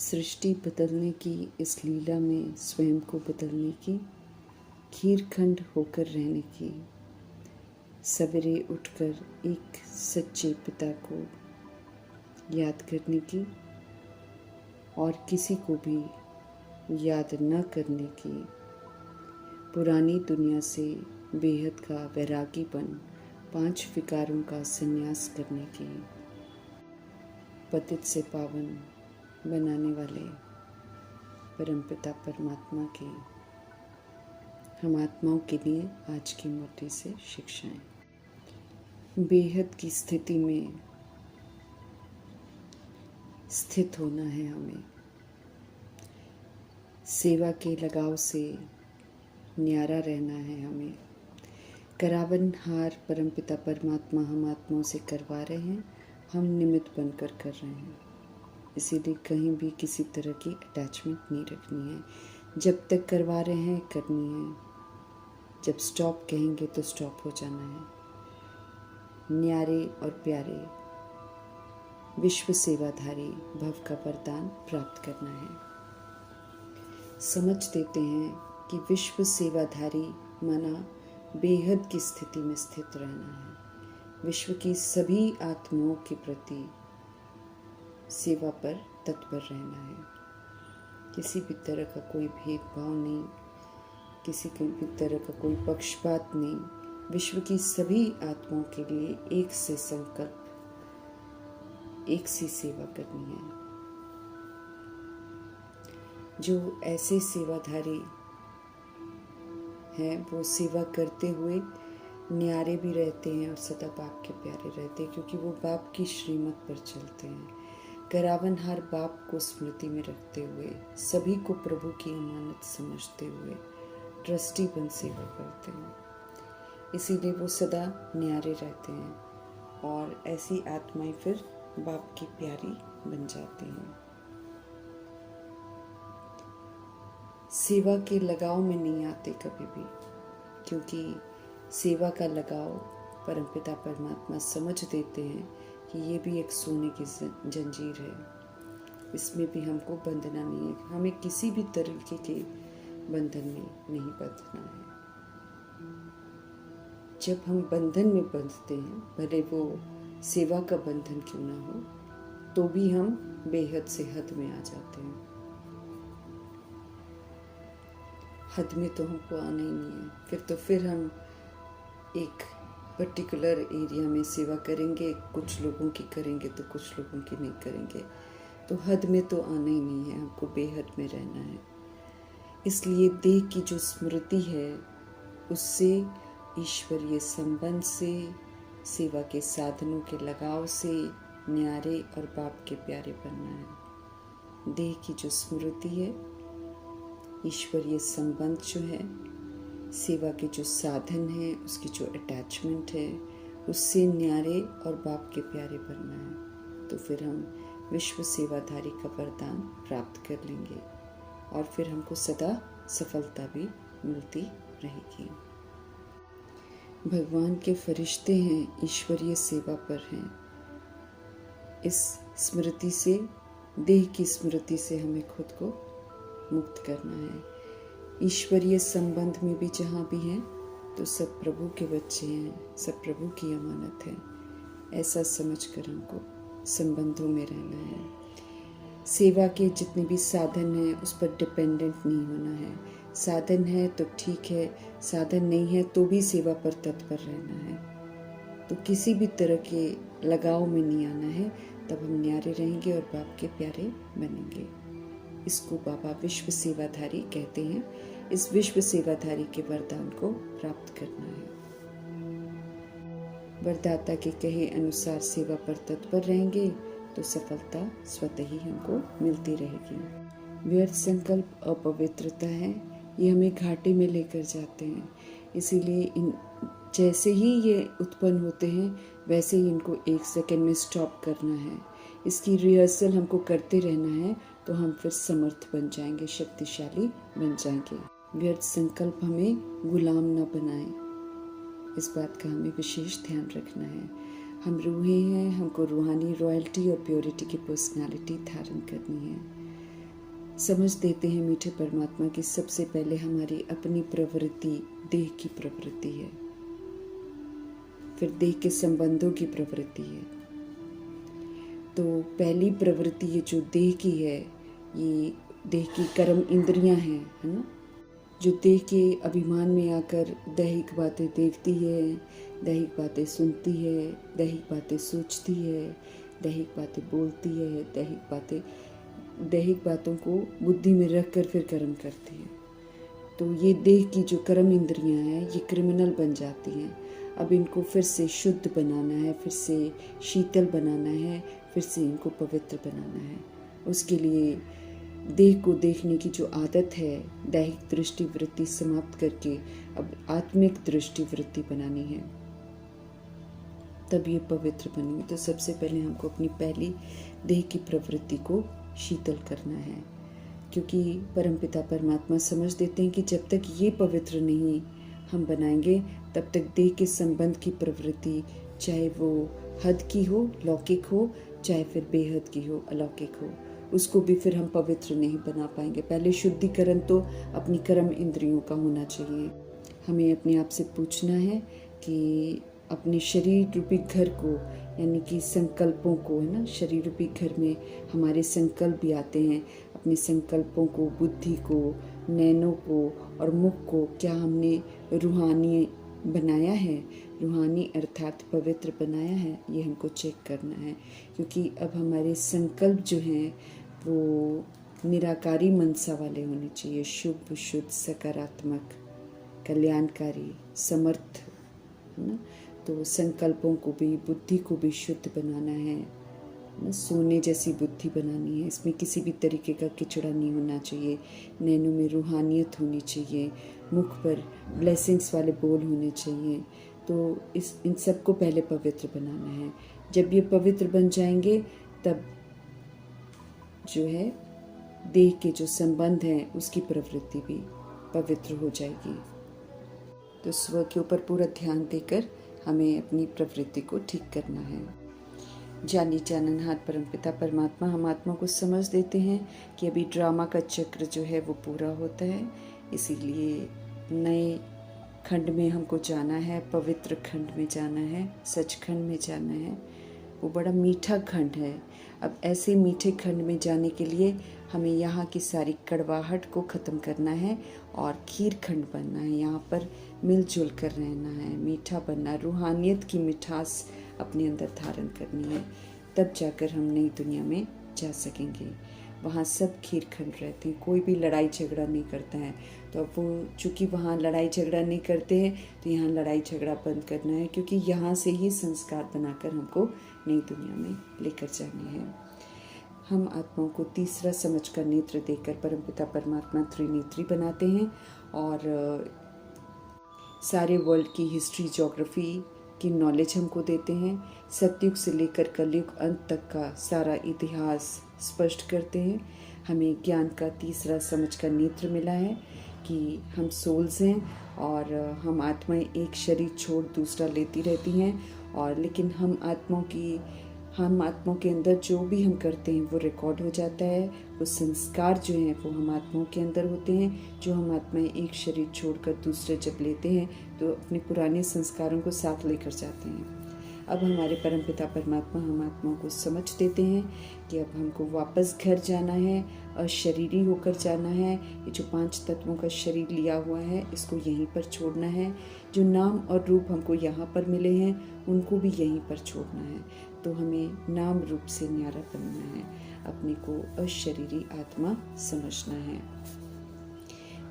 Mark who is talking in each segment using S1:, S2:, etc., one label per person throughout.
S1: सृष्टि बदलने की इस लीला में स्वयं को बदलने की, खीरखंड होकर रहने की, सवेरे उठकर एक सच्चे पिता को याद करने की और किसी को भी याद न करने की, पुरानी दुनिया से बेहद का वैरागीपन, 5 विकारों का संन्यास करने की, पतित से पावन बनाने वाले परमपिता परमात्मा की हम आत्माओं के लिए आज की मूर्ति से शिक्षाएं। बेहद की स्थिति में स्थित होना है हमें। सेवा के लगाव से न्यारा रहना है हमें। करावनहार परमपिता परमात्मा हम आत्माओं से करवा रहे हैं, हम निमित्त बनकर कर रहे हैं। इसीलिए कहीं भी किसी तरह की अटैचमेंट नहीं रखनी है। जब तक करवा रहे हैं करनी है, जब स्टॉप कहेंगे तो स्टॉप हो जाना है। न्यारे और प्यारे विश्व सेवाधारी भव का वरदान प्राप्त करना है। समझ देते हैं कि विश्व सेवाधारी माना बेहद की स्थिति में स्थित रहना है। विश्व की सभी आत्माओं के प्रति सेवा पर तत्पर रहना है। किसी भी तरह का कोई भेदभाव नहीं, किसी भी तरह का कोई पक्षपात नहीं। विश्व की सभी आत्माओं के लिए एक से संकल्प, एक सी सेवा करनी है। जो ऐसे सेवाधारी हैं वो सेवा करते हुए न्यारे भी रहते हैं और सदा बाप के प्यारे रहते हैं, क्योंकि वो बाप की श्रीमत पर चलते हैं। करावनहार बाप को स्मृति में रखते हुए, सभी को प्रभु की अमानत समझते हुए ट्रस्टी बन सेवा करते हैं। इसीलिए वो सदा न्यारे रहते हैं और ऐसी आत्माएं फिर बाप की प्यारी बन जाती हैं। सेवा के लगाव में नहीं आते कभी भी, क्योंकि सेवा का लगाव परमपिता परमात्मा समझ देते हैं कि ये भी एक सोने की जंजीर है, इसमें भी हमको बंधना नहीं है। हमें किसी भी तरीके के बंधन में नहीं बंधना है। जब हम बंधन में बंधते हैं, भले वो सेवा का बंधन क्यों ना हो, तो भी हम बेहद से हद में आ जाते हैं। हद में तो हमको आना ही नहीं है। फिर हम एक पर्टिकुलर एरिया में सेवा करेंगे, कुछ लोगों की करेंगे तो कुछ लोगों की नहीं करेंगे। तो हद में तो आना ही नहीं है, हमको बेहद में रहना है। इसलिए देह की जो स्मृति है उससे, ईश्वरीय संबंध से, सेवा के साधनों के लगाव से न्यारे और बाप के प्यारे बनना है। देह की जो स्मृति है, ईश्वरीय संबंध जो है, सेवा के जो साधन है, उसकी जो अटैचमेंट है, उससे न्यारे और बाप के प्यारे बनना है। तो फिर हम विश्व सेवाधारी का वरदान प्राप्त कर लेंगे और फिर हमको सदा सफलता भी मिलती रहेगी। भगवान के फरिश्ते हैं, ईश्वरीय सेवा पर हैं। इस स्मृति से, देह की स्मृति से हमें खुद को मुक्त करना है। ईश्वरीय संबंध में भी जहाँ भी हैं तो सब प्रभु के बच्चे हैं, सब प्रभु की अमानत है, ऐसा समझकर हमको संबंधों में रहना है। सेवा के जितने भी साधन हैं उस पर डिपेंडेंट नहीं होना है। साधन है तो ठीक है, साधन नहीं है तो भी सेवा पर तत्पर रहना है। तो किसी भी तरह के लगाव में नहीं आना है, तब हम न्यारे रहेंगे और बाप के प्यारे बनेंगे। इसको बाबा विश्व सेवाधारी कहते हैं। इस विश्व सेवाधारी के वरदान को प्राप्त करना है। वरदाता के कहे अनुसार सेवा पर तत्पर रहेंगे तो सफलता स्वतः ही हमको मिलती रहेगी। व्यर्थ संकल्प अपवित्रता है, ये हमें घाटे में लेकर जाते हैं। इसीलिए इन जैसे ही ये उत्पन्न होते हैं वैसे ही इनको 1 सेकंड में स्टॉप करना है। इसकी रिहर्सल हमको करते रहना है, तो हम फिर समर्थ बन जाएंगे, शक्तिशाली बन जाएंगे। व्यर्थ संकल्प हमें गुलाम न बनाए, इस बात का हमें विशेष ध्यान रखना है। हम रूहें हैं, हमको रूहानी रॉयल्टी और प्योरिटी की पर्सनालिटी धारण करनी है। समझ देते हैं मीठे परमात्मा की सबसे पहले हमारी अपनी प्रवृत्ति देह की प्रवृत्ति है, फिर देह के संबंधों की प्रवृत्ति है। तो पहली प्रवृत्ति ये जो देह की है, ये देह की कर्म इंद्रियां हैं, है ना, जो देह के अभिमान में आकर दैहिक बातें देखती है, दैहिक बातें सुनती है, दैहिक बातें सोचती है, दैहिक बातें बोलती है, दैहिक बातों को बुद्धि में रख कर फिर कर्म करती है। तो ये देह की जो कर्म इंद्रियां हैं ये क्रिमिनल बन जाती हैं। अब इनको फिर से शुद्ध बनाना है, फिर से शीतल बनाना है, फिर से इनको पवित्र बनाना है। उसके लिए देह को देखने की जो आदत है, दैहिक दृष्टि वृत्ति समाप्त करके अब आत्मिक दृष्टि वृत्ति बनानी है, तब ये पवित्र बनेंगे। तो सबसे पहले हमको अपनी पहली देह की प्रवृत्ति को शीतल करना है, क्योंकि परमपिता परमात्मा समझ देते हैं कि जब तक ये पवित्र नहीं हम बनाएंगे, तब तक देह के संबंध की प्रवृत्ति, चाहे वो हद की हो, लौकिक हो, चाहे फिर बेहद की हो, अलौकिक हो, उसको भी फिर हम पवित्र नहीं बना पाएंगे। पहले शुद्धिकरण तो अपनी कर्म इंद्रियों का होना चाहिए। हमें अपने आप से पूछना है कि अपने शरीर रूपी घर को, यानी कि संकल्पों को, है ना, शरीर रूपी घर में हमारे संकल्प भी आते हैं। अपने संकल्पों को, बुद्धि को, नैनों को और मुख को क्या हमने रूहानी बनाया है, रूहानी अर्थात पवित्र बनाया है, ये हमको चेक करना है। क्योंकि अब हमारे संकल्प जो हैं वो निराकारी मनसा वाले होने चाहिए, शुभ, शुद्ध, सकारात्मक, कल्याणकारी, समर्थ, है ना। तो संकल्पों को भी, बुद्धि को भी शुद्ध बनाना है ना, सोने जैसी बुद्धि बनानी है। इसमें किसी भी तरीके का किचड़ा नहीं होना चाहिए। नैनों में रूहानियत होनी चाहिए, मुख पर ब्लेसिंग्स वाले बोल होने चाहिए। तो इन सब को पहले पवित्र बनाना है। जब ये पवित्र बन जाएंगे, तब जो है देह के जो संबंध हैं उसकी प्रवृत्ति भी पवित्र हो जाएगी। तो स्व के ऊपर पूरा ध्यान देकर हमें अपनी प्रवृत्ति को ठीक करना है। जानी जाननहार परमपिता परमात्मा हम आत्मा को समझ देते हैं कि अभी ड्रामा का चक्र जो है वो पूरा होता है, इसीलिए नए खंड में हमको जाना है, पवित्र खंड में जाना है, सचखंड में जाना है। वो बड़ा मीठा खंड है। अब ऐसे मीठे खंड में जाने के लिए हमें यहाँ की सारी कड़वाहट को ख़त्म करना है और खीर खंड बनना है। यहाँ पर मिलजुल कर रहना है, मीठा बनना, रूहानियत की मिठास अपने अंदर धारण करनी है। तब जाकर हम नई दुनिया में जा सकेंगे। वहाँ सब खीर खंड रहते हैं, कोई भी लड़ाई झगड़ा नहीं करता है। तो अब वो चूँकि वहाँ लड़ाई झगड़ा नहीं करते हैं, तो यहाँ लड़ाई झगड़ा बंद करना है, क्योंकि यहाँ से ही संस्कार बनाकर हमको नई दुनिया में लेकर जानी है। हम आत्माओं को तीसरा समझ का नेत्र देकर परमपिता परमात्मा त्रिनेत्री बनाते हैं और सारे वर्ल्ड की हिस्ट्री, ज्योग्राफी की नॉलेज हमको देते हैं। सतयुग से लेकर कलयुग अंत तक का सारा इतिहास स्पष्ट करते हैं। हमें ज्ञान का तीसरा समझ का नेत्र मिला है कि हम सोल्स हैं और हम आत्माएं एक शरीर छोड़ दूसरा लेती रहती हैं, और लेकिन हम आत्माओं के अंदर जो भी हम करते हैं वो रिकॉर्ड हो जाता है। वो संस्कार जो हैं वो हम आत्माओं के अंदर होते हैं। जो हम आत्माएं एक शरीर छोड़कर दूसरे जब लेते हैं तो अपने पुराने संस्कारों को साथ लेकर जाते हैं। अब हमारे परमपिता परमात्मा हम आत्माओं को समझ देते हैं कि अब हमको वापस घर जाना है, अशरीरी होकर जाना है। ये जो 5 तत्वों का शरीर लिया हुआ है इसको यहीं पर छोड़ना है। जो नाम और रूप हमको यहाँ पर मिले हैं उनको भी यहीं पर छोड़ना है। तो हमें नाम रूप से न्यारा बनना है, अपने को अशरीरी आत्मा समझना है।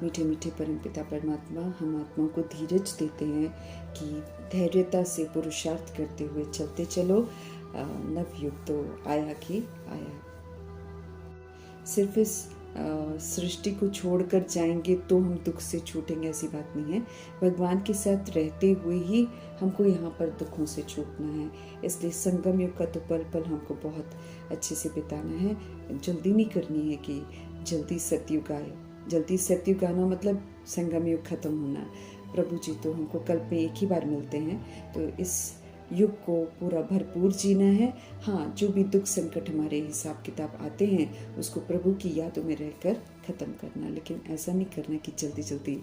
S1: मीठे मीठे परमपिता परमात्मा हम आत्माओं को धीरज देते हैं कि धैर्यता से पुरुषार्थ करते हुए चलते चलो। नवयुग तो आया कि आया। सिर्फ इस सृष्टि को छोड़कर जाएंगे तो हम दुख से छूटेंगे, ऐसी बात नहीं है। भगवान के साथ रहते हुए ही हमको यहाँ पर दुखों से छूटना है। इसलिए संगम युग का तो पल पल हमको बहुत अच्छे से बिताना है। जल्दी नहीं करनी है कि जल्दी सतयुग आए। जल्दी सतयुग आना मतलब संगम युग खत्म होना। प्रभु जी तो हमको कल्प में एक ही बार मिलते हैं, तो इस युग को पूरा भरपूर जीना है। हाँ, जो भी दुख संकट हमारे हिसाब किताब आते हैं उसको प्रभु की यादों में रहकर ख़त्म करना, लेकिन ऐसा नहीं करना कि जल्दी जल्दी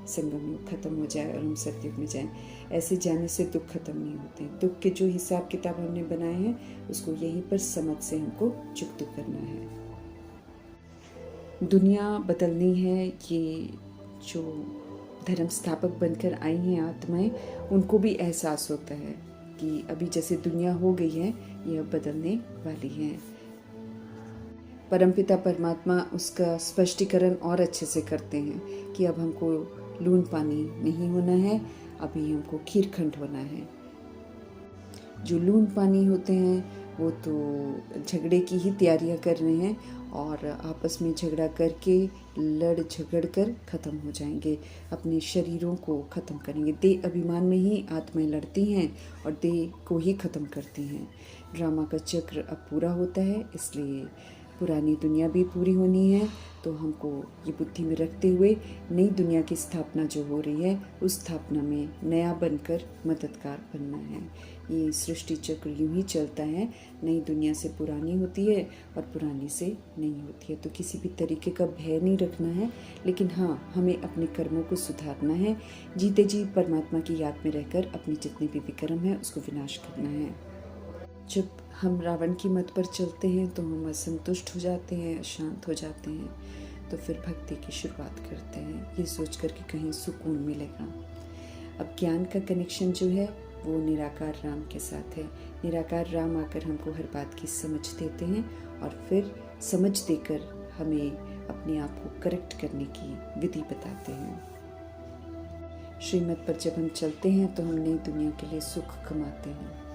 S1: संगम युग ख़त्म हो जाए और हम सतयुग में जाएं। ऐसे जाने से दुख ख़त्म नहीं होते। दुख के जो हिसाब किताब हमने बनाए हैं उसको यहीं पर समझ से हमको चुकता करना है। दुनिया बदलनी है। ये जो धर्म स्थापक बनकर आई हैं आत्माएं, उनको भी एहसास होता है कि अभी जैसे दुनिया हो गई है ये अब बदलने वाली है। परमपिता परमात्मा उसका स्पष्टीकरण और अच्छे से करते हैं कि अब हमको लून पानी नहीं होना है, अभी हमको खीरखंड होना है। जो लून पानी होते हैं वो तो झगड़े की ही तैयारियां कर रहे हैं और आपस में झगड़ा करके लड़ झगड़ कर ख़त्म हो जाएंगे, अपने शरीरों को ख़त्म करेंगे। देह अभिमान में ही आत्माएं लड़ती हैं और देह को ही ख़त्म करती हैं। ड्रामा का चक्र अब पूरा होता है, इसलिए पुरानी दुनिया भी पूरी होनी है। तो हमको ये बुद्धि में रखते हुए नई दुनिया की स्थापना जो हो रही है उस स्थापना में नया बनकर मददगार बनना है। ये सृष्टि चक्र यूं ही चलता है, नई दुनिया से पुरानी होती है और पुरानी से नई होती है। तो किसी भी तरीके का भय नहीं रखना है, लेकिन हाँ, हमें अपने कर्मों को सुधारना है। जीते जी परमात्मा की याद में रहकर अपने जितने भी विक्रम है उसको विनाश करना है। जब हम रावण की मत पर चलते हैं तो हम असंतुष्ट हो जाते हैं, अशांत हो जाते हैं, तो फिर भक्ति की शुरुआत करते हैं ये सोच कर कि कहीं सुकून मिलेगा। अब ज्ञान का कनेक्शन जो है वो निराकार राम के साथ है। निराकार राम आकर हमको हर बात की समझ देते हैं और फिर समझ देकर हमें अपने आप को करेक्ट करने की विधि बताते हैं। श्रीमत पर जब हम चलते हैं तो हम नई दुनिया के लिए सुख कमाते हैं।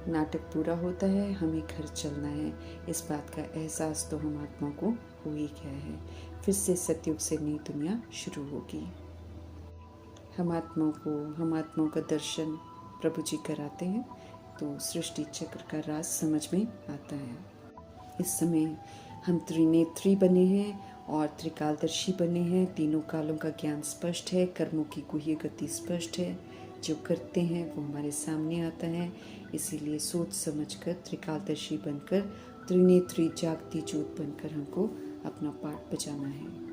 S1: नाटक पूरा होता है, हमें घर चलना है, इस बात का एहसास तो हम आत्मा को हो ही गया है। फिर से सतयुग से नई दुनिया शुरू होगी। हम आत्माओं का दर्शन प्रभु जी कराते हैं तो सृष्टि चक्र का राज समझ में आता है। इस समय हम त्रिनेत्री बने हैं और त्रिकालदर्शी बने हैं। तीनों कालों का ज्ञान स्पष्ट है, कर्मों की गुह्य गति स्पष्ट है, जो करते हैं वो हमारे सामने आता है। इसीलिए सोच समझकर त्रिकालदर्शी बनकर त्रिनेत्री जागती ज्योत बनकर हमको अपना पाठ बजाना है।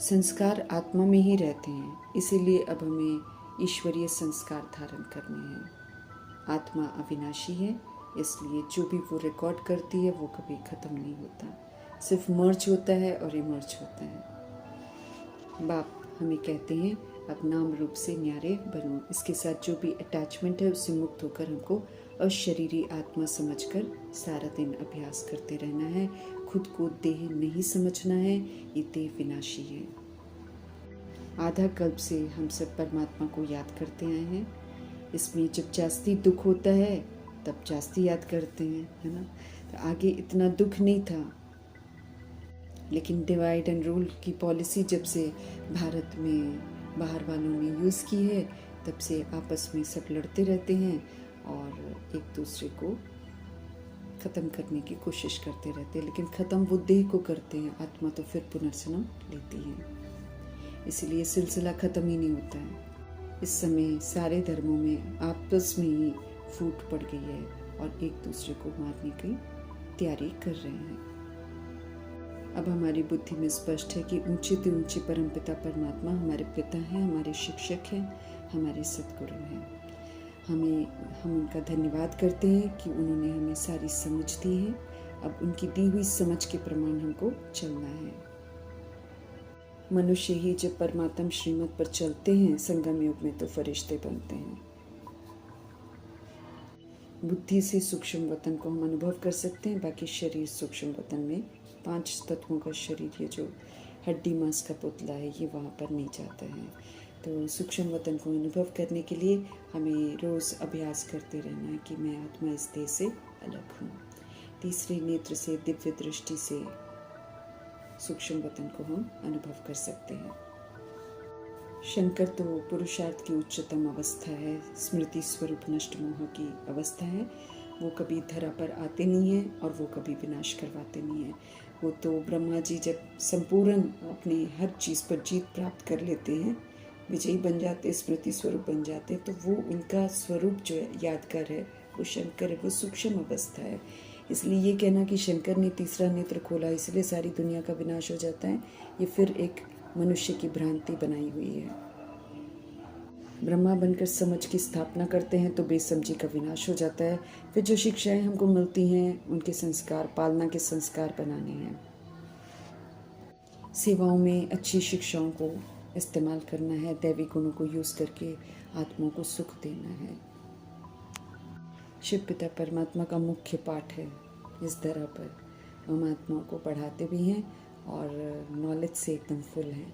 S1: संस्कार आत्मा में ही रहते हैं, इसीलिए अब हमें ईश्वरीय संस्कार धारण करने हैं। आत्मा अविनाशी है, इसलिए जो भी वो रिकॉर्ड करती है वो कभी ख़त्म नहीं होता, सिर्फ मर्ज होता है और इमर्ज होता है। बाप हमें कहते हैं अब नाम रूप से न्यारे बनो। इसके साथ जो भी अटैचमेंट है उससे मुक्त होकर हमको अशरीरी आत्मा समझकर सारा दिन अभ्यास करते रहना है। खुद को देह नहीं समझना है, ये देह विनाशी है। आधा कल्प से हम सब परमात्मा को याद करते आए हैं। इसमें जब जास्ती दुख होता है तब जास्ती याद करते हैं, है ना। तो आगे इतना दुख नहीं था, लेकिन डिवाइड एंड रूल की पॉलिसी जब से भारत में बाहर वालों ने यूज़ की है तब से आपस में सब लड़ते रहते हैं और एक दूसरे को ख़त्म करने की कोशिश करते रहते हैं। लेकिन ख़त्म वो देह को करते हैं, आत्मा तो फिर पुनर्जन्म लेती है। इसलिए सिलसिला ख़त्म ही नहीं होता है। इस समय सारे धर्मों में आपस में ही फूट पड़ गई है और एक दूसरे को मारने की तैयारी कर रहे हैं। अब हमारी बुद्धि में स्पष्ट है कि ऊंचे से ऊंचे परमपिता परमात्मा हमारे पिता हैं, हमारे शिक्षक हैं, हमारे सद्गुरु हैं। हम उनका धन्यवाद करते हैं कि उन्होंने हमें सारी समझ दी है। अब उनकी दी हुई समझ के प्रमाण हमको चलना है। मनुष्य ही जब परमात्मा श्रीमत पर चलते हैं संगम युग में तो फरिश्ते बनते हैं। बुद्धि से सूक्ष्म वतन को हम अनुभव कर सकते हैं, बाकी शरीर सूक्ष्म वतन में 5 तत्वों का शरीर, ये जो हड्डी मांस का पुतला है, ये वहाँ पर नहीं जाता है। तो सूक्ष्म वतन को अनुभव करने के लिए हमें रोज़ अभ्यास करते रहना है कि मैं आत्मा इस देह से अलग हूँ। तीसरे नेत्र से, दिव्य दृष्टि से सूक्ष्म वतन को हम अनुभव कर सकते हैं। शंकर तो पुरुषार्थ की उच्चतम अवस्था है, स्मृति स्वरूप नष्ट मोह की अवस्था है। वो कभी धरा पर आते नहीं हैं और वो कभी विनाश करवाते नहीं हैं। वो तो ब्रह्मा जी जब संपूर्ण अपने हर चीज़ पर जीत प्राप्त कर लेते हैं विजयी बन जाते, स्मृति स्वरूप बन जाते, तो वो उनका स्वरूप जो है यादगार है, वो शंकर है, वो सूक्ष्म अवस्था है। इसलिए ये कहना कि शंकर ने तीसरा नेत्र खोला इसलिए सारी दुनिया का विनाश हो जाता है, ये फिर एक मनुष्य की भ्रांति बनाई हुई है। ब्रह्मा बनकर समझ की स्थापना करते हैं तो बेसमझी का विनाश हो जाता है। फिर जो शिक्षाएं हमको मिलती हैं उनके संस्कार, पालना के संस्कार बनाने हैं। सेवाओं में अच्छी शिक्षाओं को इस्तेमाल करना है, दैवी गुणों को यूज़ करके आत्माओं को सुख देना है। शिव पिता परमात्मा का मुख्य पाठ है इस धरा पर। हम आत्माओं को पढ़ाते भी हैं और नॉलेज से एकदम फुल हैं।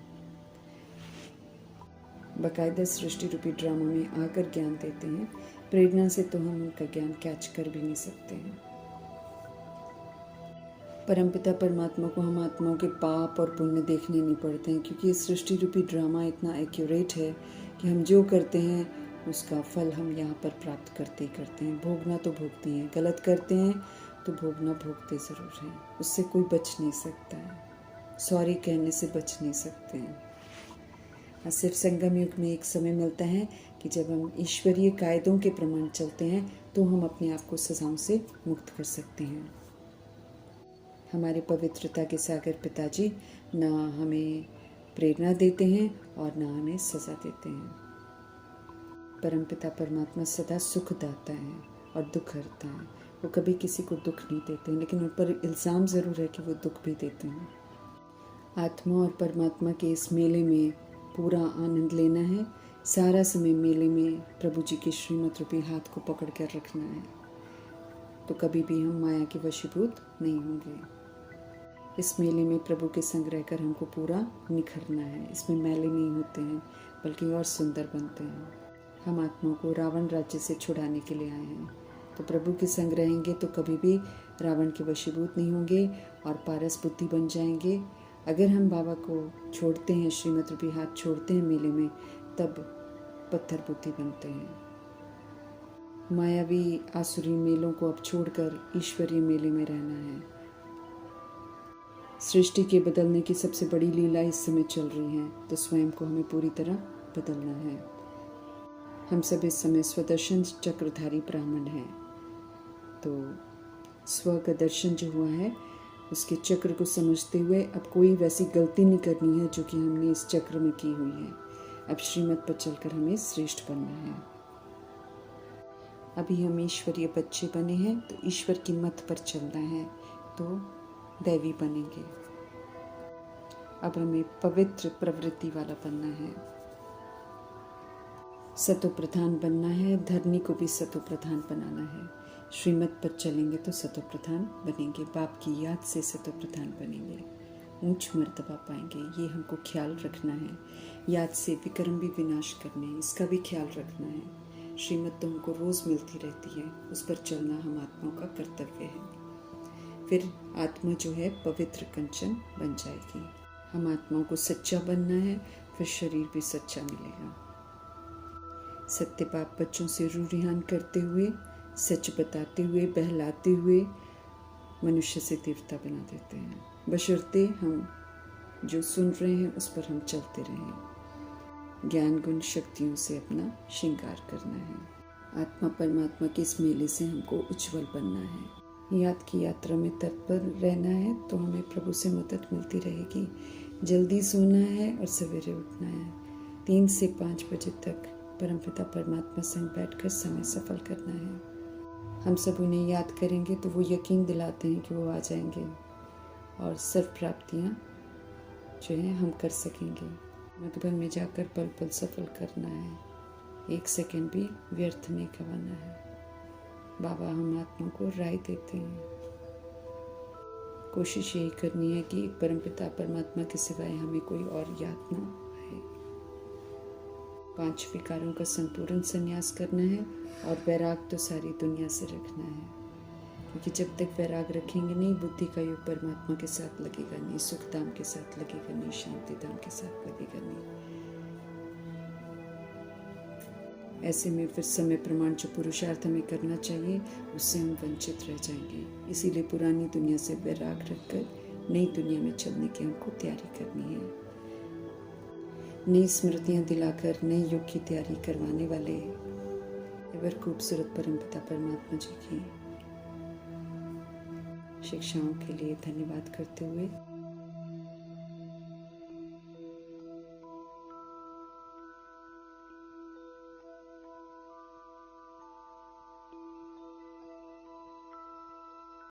S1: बाकायदा सृष्टि रूपी ड्रामा में आकर ज्ञान देते हैं। प्रेरणा से तो हम उनका ज्ञान कैच कर भी नहीं सकते हैं। परमपिता परमात्मा को हम आत्माओं के पाप और पुण्य देखने नहीं पड़ते हैं, क्योंकि ये सृष्टि रूपी ड्रामा इतना एक्यूरेट है कि हम जो करते हैं उसका फल हम यहाँ पर प्राप्त करते ही करते हैं। भोगना तो भोगते हैं, गलत करते हैं तो भोगना भोगते ज़रूर हैं, उससे कोई बच नहीं सकता है, सॉरी कहने से बच नहीं सकते हैं। सिर्फ संगम युग में एक समय मिलता है कि जब हम ईश्वरीय कायदों के प्रमाण चलते हैं तो हम अपने आप को सजाओं से मुक्त कर सकते हैं। हमारे पवित्रता के सागर पिताजी ना हमें प्रेरणा देते हैं और ना हमें सज़ा देते हैं। परमपिता परमात्मा सदा सुख दाता है और दुख हरता है। वो कभी किसी को दुख नहीं देते, लेकिन उन पर इल्ज़ाम ज़रूर है कि वो दुख भी देते हैं। आत्मा और परमात्मा के इस मेले में पूरा आनंद लेना है। सारा समय मेले में प्रभु जी के श्रीमत रूपी हाथ को पकड़ कर रखना है, तो कभी भी हम माया के वशीभूत नहीं होंगे। इस मेले में प्रभु के संग रहकर हमको पूरा निखरना है। इसमें मैले नहीं होते हैं बल्कि और सुंदर बनते हैं। हम आत्माओं को रावण राज्य से छुड़ाने के लिए आए हैं, तो प्रभु के संग रहेंगे तो कभी भी रावण के वशीभूत नहीं होंगे और पारस बुद्धि बन जाएंगे। अगर हम बाबा को छोड़ते हैं, श्रीमत रूपी हाथ छोड़ते हैं मेले में, तब पत्थर बुद्धि बनते हैं। मायावी आसुरी मेलों को अब छोड़कर ईश्वरीय मेले में रहना है। सृष्टि के बदलने की सबसे बड़ी लीला इस समय चल रही है, तो स्वयं को हमें पूरी तरह बदलना है। हम सब इस समय स्वदर्शन चक्रधारी ब्राह्मण हैं, तो स्व का दर्शन जो हुआ है उसके चक्र को समझते हुए अब कोई वैसी गलती नहीं करनी है जो कि हमने इस चक्र में की हुई है। अब श्रीमत पर चलकर हमें श्रेष्ठ बनना है। अभी हम ईश्वरीय बच्चे बने हैं, तो ईश्वर की मत पर चलना है, तो दैवी बनेंगे। अब हमें पवित्र प्रवृत्ति वाला बनना है, सतो प्रधान बनना है, धरनी को भी सतो प्रधान बनाना है। श्रीमत पर चलेंगे तो सतो प्रधान बनेंगे, बाप की याद से सतो प्रधान बनेंगे, ऊंच मर्तबा पाएंगे। ये हमको ख्याल रखना है। याद से विक्रम भी विनाश करने हैं, इसका भी ख्याल रखना है। श्रीमत तो हमको रोज़ मिलती रहती है, उस पर चलना हम आत्माओं का कर्तव्य है। फिर आत्मा जो है पवित्र कंचन बन जाएगी। हम आत्माओं को सच्चा बनना है, फिर शरीर भी सच्चा मिलेगा। सत्य पाप बच्चों से रूरिहान करते हुए, सच बताते हुए, बहलाते हुए मनुष्य से देवता बना देते हैं, बशर्ते हम जो सुन रहे हैं उस पर हम चलते रहें। ज्ञान गुण शक्तियों से अपना श्रृंगार करना है। आत्मा परमात्मा के इस मेले से हमको उज्जवल बनना है। याद की यात्रा में तत्पर रहना है, तो हमें प्रभु से मदद मिलती रहेगी। जल्दी सोना है और सवेरे उठना है। 3 से 5 बजे तक परमपिता परमात्मा संग बैठकर समय सफल करना है। हम सब उन्हें याद करेंगे तो वो यकीन दिलाते हैं कि वो आ जाएंगे और सर्व प्राप्तियाँ जो हैं हम कर सकेंगे। मधुबन में जाकर पल पल सफल करना है, 1 सेकंड भी व्यर्थ नहीं गंवाना है। बाबा हम आत्मा को राय देते हैं। कोशिश यही करनी है कि परमपिता परमात्मा के सिवाय हमें कोई और याद ना आए। 5 विकारों का संपूर्ण संन्यास करना है और वैराग तो सारी दुनिया से रखना है, क्योंकि जब तक वैराग रखेंगे नहीं, बुद्धि का योग परमात्मा के साथ लगेगा नहीं, सुख धाम के साथ लगेगा नहीं, शांति धाम के साथ लगेगा नहीं। ऐसे में फिर समय प्रमाण जो पुरुषार्थ हमें करना चाहिए उससे हम वंचित रह जाएंगे। इसीलिए पुरानी दुनिया से वैराग रखकर नई दुनिया में चलने की हमको तैयारी करनी है। नई स्मृतियाँ दिलाकर नए युग की तैयारी करवाने वाले एवर खूबसूरत परमपिता परमात्मा जी की शिक्षाओं के लिए धन्यवाद करते हुए